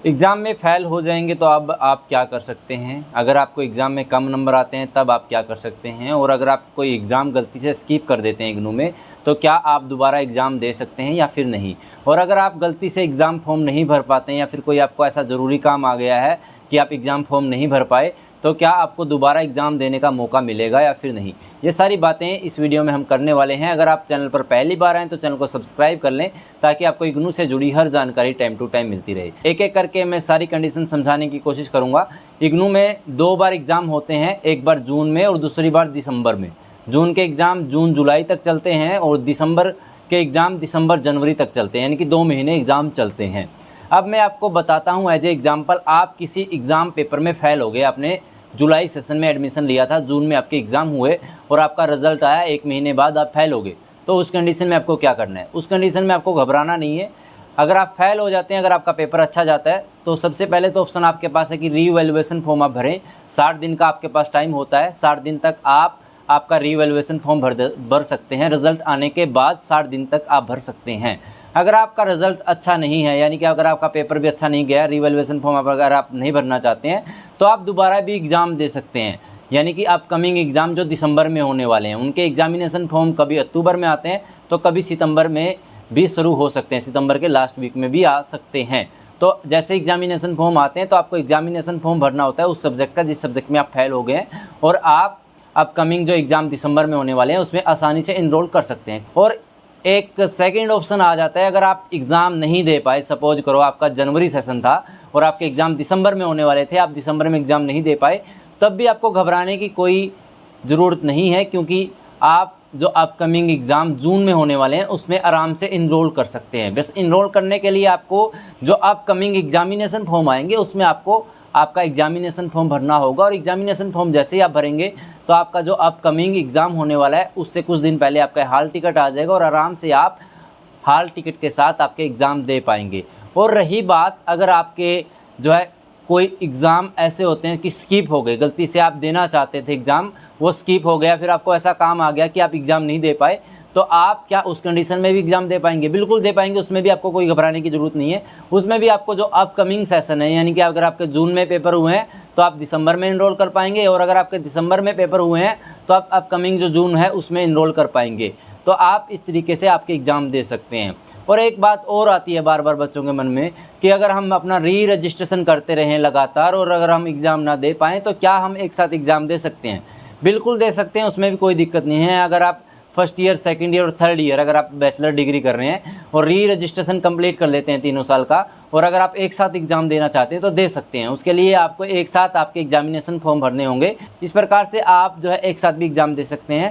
Exam में fail हो जाएंगे तो अब आप क्या कर सकते हैं। अगर आपको एग्ज़ाम में कम नंबर आते हैं तब आप क्या कर सकते हैं, और अगर आप कोई एग्ज़ाम गलती से स्किप कर देते हैं इग्नू में, तो क्या आप दोबारा एग्ज़ाम दे सकते हैं या फिर नहीं। और अगर आप गलती से एग्ज़ाम फॉर्म नहीं भर पाते हैं या फिर कोई आपको ऐसा ज़रूरी काम आ गया है कि आप एग्ज़ाम फॉर्म नहीं भर पाए, तो क्या आपको दोबारा एग्ज़ाम देने का मौका मिलेगा या फिर नहीं। ये सारी बातें इस वीडियो में हम करने वाले हैं। अगर आप चैनल पर पहली बार आएँ तो चैनल को सब्सक्राइब कर लें, ताकि आपको इग्नू से जुड़ी हर जानकारी टाइम टू टाइम मिलती रहे। एक एक करके मैं सारी कंडीशन समझाने की कोशिश करूँगा। इग्नू में 2 बार एग्ज़ाम होते हैं, एक बार जून में और दूसरी बार दिसंबर में। जून के एग्ज़ाम जून जुलाई तक चलते हैं और दिसंबर के एग्ज़ाम दिसंबर जनवरी तक चलते हैं, यानी कि 2 महीने एग्ज़ाम चलते हैं। अब मैं आपको बताता हूँ एज ए एग्ज़ाम्पल, आप किसी एग्ज़ाम पेपर में फ़ेल हो गए। आपने जुलाई सेशन में एडमिशन लिया था, जून में आपके एग्ज़ाम हुए और आपका रिज़ल्ट आया, 1 महीने बाद आप फ़ेल हो गए। तो उस कंडीशन में आपको क्या करना है। उस कंडीशन में आपको घबराना नहीं है। अगर आप फ़ेल हो जाते हैं, अगर आपका पेपर अच्छा जाता है, तो सबसे पहले तो ऑप्शन आपके पास है कि रीवैल्यूएशन फॉर्म आप भरें। 60 दिन का आपके पास टाइम होता है। 60 दिन तक आप आपका रीवैल्यूएशन फॉर्म भर सकते हैं। रिज़ल्ट आने के बाद 60 दिन तक आप भर सकते हैं। अगर आपका रिज़ल्ट अच्छा नहीं है, यानी कि अगर आपका पेपर भी अच्छा नहीं गया, रीवैल्यूएशन फॉर्म अगर आप नहीं भरना चाहते हैं, तो आप दोबारा भी एग्ज़ाम दे सकते हैं। यानी कि अपकमिंग एग्ज़ाम जो दिसंबर में होने वाले हैं, उनके एग्जामिनेशन फॉर्म कभी अक्टूबर में आते हैं तो कभी सितंबर में भी शुरू हो सकते हैं, सितंबर के लास्ट वीक में भी आ सकते हैं। तो जैसे एग्जामिनेशन फॉर्म आते हैं तो आपको एग्जामिनेशन फॉर्म भरना होता है उस सब्जेक्ट का जिस सब्जेक्ट में आप फेल हो गए हैं, और आप अपकमिंग जो एग्ज़ाम दिसंबर में होने वाले हैं उसमें आसानी से इनरोल कर सकते हैं। और एक सेकंड ऑप्शन आ जाता है, अगर आप एग्ज़ाम नहीं दे पाए, सपोज करो आपका जनवरी सेशन था और आपके एग्ज़ाम दिसंबर में होने वाले थे, आप दिसंबर में एग्ज़ाम नहीं दे पाए, तब भी आपको घबराने की कोई ज़रूरत नहीं है, क्योंकि आप जो अपकमिंग एग्ज़ाम जून में होने वाले हैं उसमें आराम से इनरोल कर सकते हैं। बस इनरोल करने के लिए आपको जो अपकमिंग एग्जामिनेशन फॉर्म आएंगे उसमें आपको आपका एग्जामिनेशन फॉर्म भरना होगा, और एग्जामिनेशन फॉर्म जैसे ही आप भरेंगे तो आपका जो अपकमिंग एग्ज़ाम होने वाला है उससे कुछ दिन पहले आपका हॉल टिकट आ जाएगा और आराम से आप हॉल टिकट के साथ आपके एग्ज़ाम दे पाएंगे। और रही बात, अगर आपके जो है कोई एग्ज़ाम ऐसे होते हैं कि स्किप हो गए, गलती से आप देना चाहते थे एग्ज़ाम, वो स्किप हो गया, फिर आपको ऐसा काम आ गया कि आप एग्ज़ाम नहीं दे पाए, तो आप क्या उस कंडीशन में भी एग्ज़ाम दे पाएंगे? बिल्कुल दे पाएंगे। उसमें भी आपको कोई घबराने की ज़रूरत नहीं है। उसमें भी आपको जो अपकमिंग सेशन है, यानी कि अगर आपके जून में पेपर हुए हैं तो आप दिसंबर में इनरोल कर पाएंगे, और अगर आपके दिसंबर में पेपर हुए हैं तो आप अपकमिंग जो जून है उसमें इनरोल कर पाएंगे। तो आप इस तरीके से आपके एग्ज़ाम दे सकते हैं। और एक बात और आती है बार बार बच्चों के मन में कि अगर हम अपना री रजिस्ट्रेशन करते रहें लगातार और अगर हम एग्ज़ाम ना दे पाएँ तो क्या हम एक साथ एग्ज़ाम दे सकते हैं? बिल्कुल दे सकते हैं, उसमें भी कोई दिक्कत नहीं है। अगर आप फर्स्ट ईयर, सेकंड ईयर और थर्ड ईयर, अगर आप बैचलर डिग्री कर रहे हैं और री रजिस्ट्रेशन कंप्लीट कर लेते हैं 3 साल का, और अगर आप एक साथ एग्ज़ाम देना चाहते हैं तो दे सकते हैं। उसके लिए आपको एक साथ आपके एग्जामिनेशन फॉर्म भरने होंगे। इस प्रकार से आप जो है एक साथ भी एग्ज़ाम दे सकते हैं।